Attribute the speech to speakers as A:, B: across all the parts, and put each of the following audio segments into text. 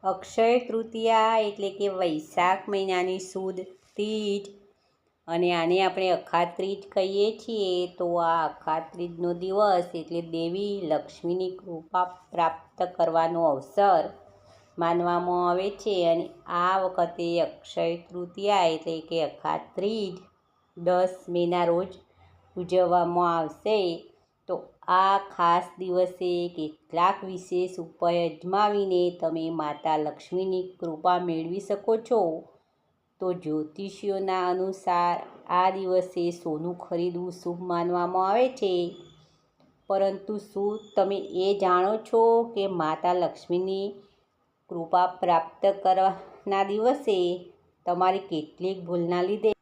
A: અક્ષય તૃતીયા એટલે કે વૈશાખ મહિનાની સુદ ત્રીજ અને આને આપણે અખાત ત્રીજ કહીએ છીએ. તો આ અખાત ત્રીજનો દિવસ એટલે દેવી લક્ષ્મીની કૃપા પ્રાપ્ત કરવાનો અવસર માનવામાં આવે છે. અને આ વખતે અક્ષય તૃતીયા એટલે કે અખાત ત્રીજ 10 મેના રોજ ઉજવવામાં આવશે. તો આ ખાસ દિવસે કેટલાક વિશેષ ઉપાય અજમાવીને તમે માતા લક્ષ્મીની કૃપા મેળવી શકો છો. તો જ્યોતિષીઓના અનુસાર આ દિવસે સોનું ખરીદવું શુભ માનવામાં આવે છે. પરંતુ શું તમે એ જાણો છો કે માતા લક્ષ્મીની કૃપા પ્રાપ્ત કરવાના દિવસે તમારી કેટલીક ભૂલના લીધે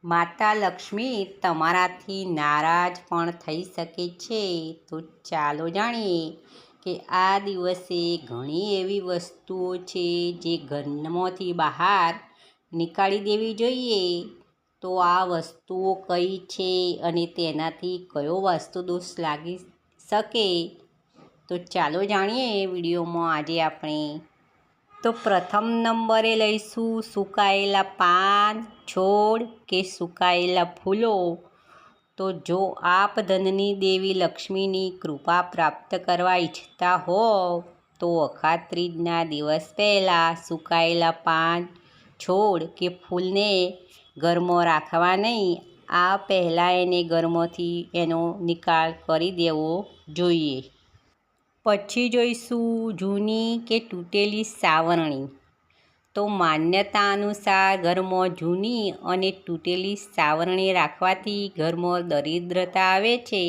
A: માતા લક્ષ્મી તમારાથી નારાજ પણ થઈ શકે છે? તો ચાલો જાણીએ કે આ દિવસે ઘણી એવી વસ્તુઓ છે જે ઘરમાંથી બહાર નીકાળી દેવી જોઈએ. તો આ વસ્તુઓ કઈ છે અને તેનાથી કયો વાસ્તુ દોષ લાગી શકે? તો ચાલો જાણીએ વિડીયોમાં આજે આપણે. તો પ્રથમ નંબરે લઈશું સુકાયેલા પાન, છોડ કે સુકાયેલા ફૂલો. તો જો આપ ધનની દેવી લક્ષ્મીની કૃપા પ્રાપ્ત કરવા ઈચ્છતા હોવ તો અખાત ત્રીજના દિવસ પહેલાં સુકાયેલા પાન, છોડ કે ફૂલને ઘરમાં રાખવા નહીં. આ પહેલાં એને ઘરમાંથી એનો નિકાલ કરી દેવો જોઈએ. પછી જોઈશું જૂની કે તૂટેલી સાવરણી. તો માન્યતા અનુસાર ઘરમાં જૂની અને તૂટેલી સાવરણી રાખવાથી ઘરમાં દરિદ્રતા આવે છે.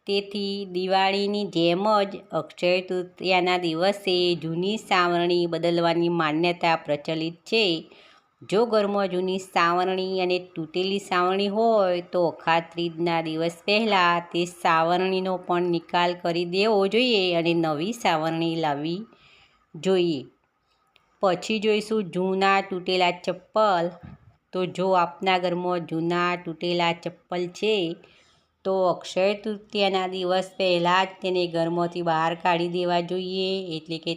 A: તેથી દિવાળીની જેમ જ અક્ષય તૃતીયાના દિવસે જૂની સાવરણી બદલવાની માન્યતા પ્રચલિત છે. જો ઘરમાં જૂની સાવરણી અને તૂટેલી સાવરણી હોય તો અખાત ત્રીજના દિવસ પહેલાં તે સાવરણીનો પણ નિકાલ કરી દેવો જોઈએ અને નવી સાવરણી લાવવી જોઈએ. પછી જોઈશું જૂના તૂટેલા ચપ્પલ. તો જો આપના ઘરમાં જૂના તૂટેલા ચપ્પલ છે તો અક્ષય તૃતીયાના દિવસ પહેલાં જ તેને ઘરમાંથી બહાર કાઢી દેવા જોઈએ. એટલે કે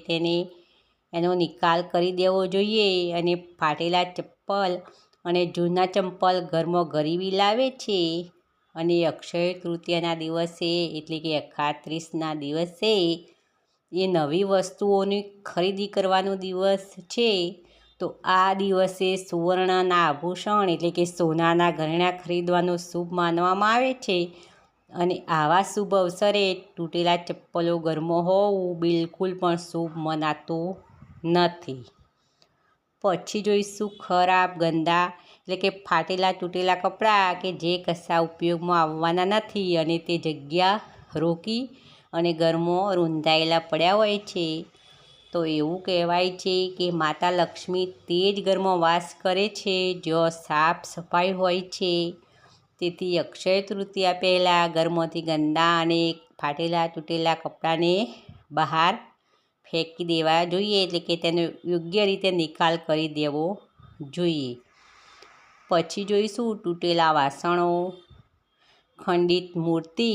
A: એનો નિકાલ કરી દેવો જોઈએ. અને ફાટેલા ચપ્પલ અને જૂના ચંપલ ઘરમાં ગરીબી લાવે છે. અને અક્ષય તૃતીયાના દિવસે એટલે કે અખાત ત્રીજના દિવસે એ નવી વસ્તુઓની ખરીદી કરવાનો દિવસ છે. તો આ દિવસે સુવર્ણના આભૂષણ એટલે કે સોનાના ઘરેણાં ખરીદવાનું શુભ માનવામાં આવે છે. અને આવા શુભ અવસરે તૂટેલા ચપ્પલો ઘરમાં હોવું બિલકુલ પણ શુભ મનાતું નથી. પછી જોઈશું ખરાબ, ગંદા એટલે કે ફાટેલા તૂટેલા કપડાં કે જે કશા ઉપયોગમાં આવવાના નથી અને તે જગ્યા રોકી અને ઘરમાં રૂંધાયેલા પડ્યા હોય છે. તો એવું કહેવાય છે કે માતા લક્ષ્મી તે જ ઘરમાં વાસ કરે છે જ્યાં સાફ સફાઈ હોય છે. તેથી અક્ષય તૃતીયા પહેલાં ઘરમાંથી ગંદા અને ફાટેલા તૂટેલા કપડાને બહાર ફેંકી દેવા જોઈએ. એટલે કે તેનો યોગ્ય રીતે નિકાલ કરી દેવો જોઈએ. પછી જોઈશું તૂટેલા વાસણો, ખંડિત મૂર્તિ.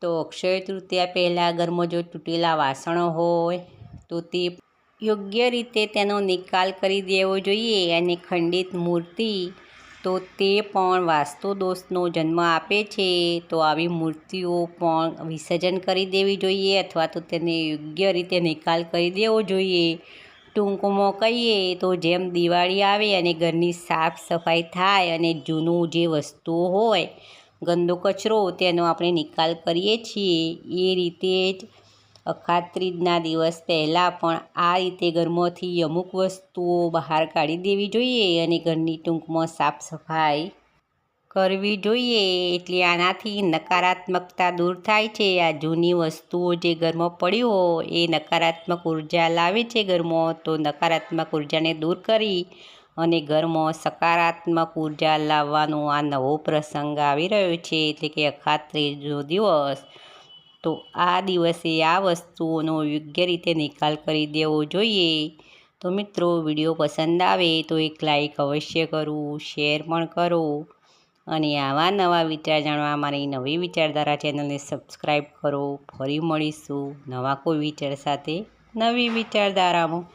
A: તો અક્ષય તૃતીયા પહેલાં ઘરમાં જો તૂટેલા વાસણો હોય તો તે યોગ્ય રીતે તેનો નિકાલ કરી દેવો જોઈએ. અને ખંડિત મૂર્તિ તો તે પણ વાસ્તુ દોષનો જન્મ આપે છે. તો આવી મૂર્તિઓ પણ વિસર્જન કરી દેવી જોઈએ અથવા તો તેને યોગ્ય રીતે નિકાલ કરી દેવો જોઈએ. ટૂંકમાં કહીએ તો જેમ દિવાળી આવે અને ઘરની સાફ સફાઈ થાય અને જૂનું જે વસ્તુઓ હોય ગંદો કચરો તેનો આપણે નિકાલ કરીએ છીએ એ રીતે જ અખાત ત્રીજના દિવસ પહેલાં પણ આ રીતે ઘરમાંથી અમુક વસ્તુઓ બહાર કાઢી દેવી જોઈએ અને ઘરની ટૂંકમાં સાફ સફાઈ કરવી જોઈએ. એટલે આનાથી નકારાત્મકતા દૂર થાય છે. આ જૂની વસ્તુઓ જે ઘરમાં પડી હોય એ નકારાત્મક ઉર્જા લાવે છે ઘરમાં. તો નકારાત્મક ઉર્જાને દૂર કરી અને ઘરમાં સકારાત્મક ઉર્જા લાવવાનો આ નવો પ્રસંગ આવી રહ્યો છે એટલે કે અખાત ત્રીજનો દિવસ. તો આ દિવસે આ વસ્તુઓનો યોગ્ય રીતે નિકાલ કરી દેવો જોઈએ. તો મિત્રો વિડીયો પસંદ આવે તો એક લાઈક અવશ્ય કરવું, શેર પણ કરો અને આવા નવા વિચાર જાણવા મારી નવી વિચારધારા ચેનલને સબસ્ક્રાઈબ કરો. ફરી મળીશું નવા કોઈ વિચાર સાથે નવી વિચારધારામાં.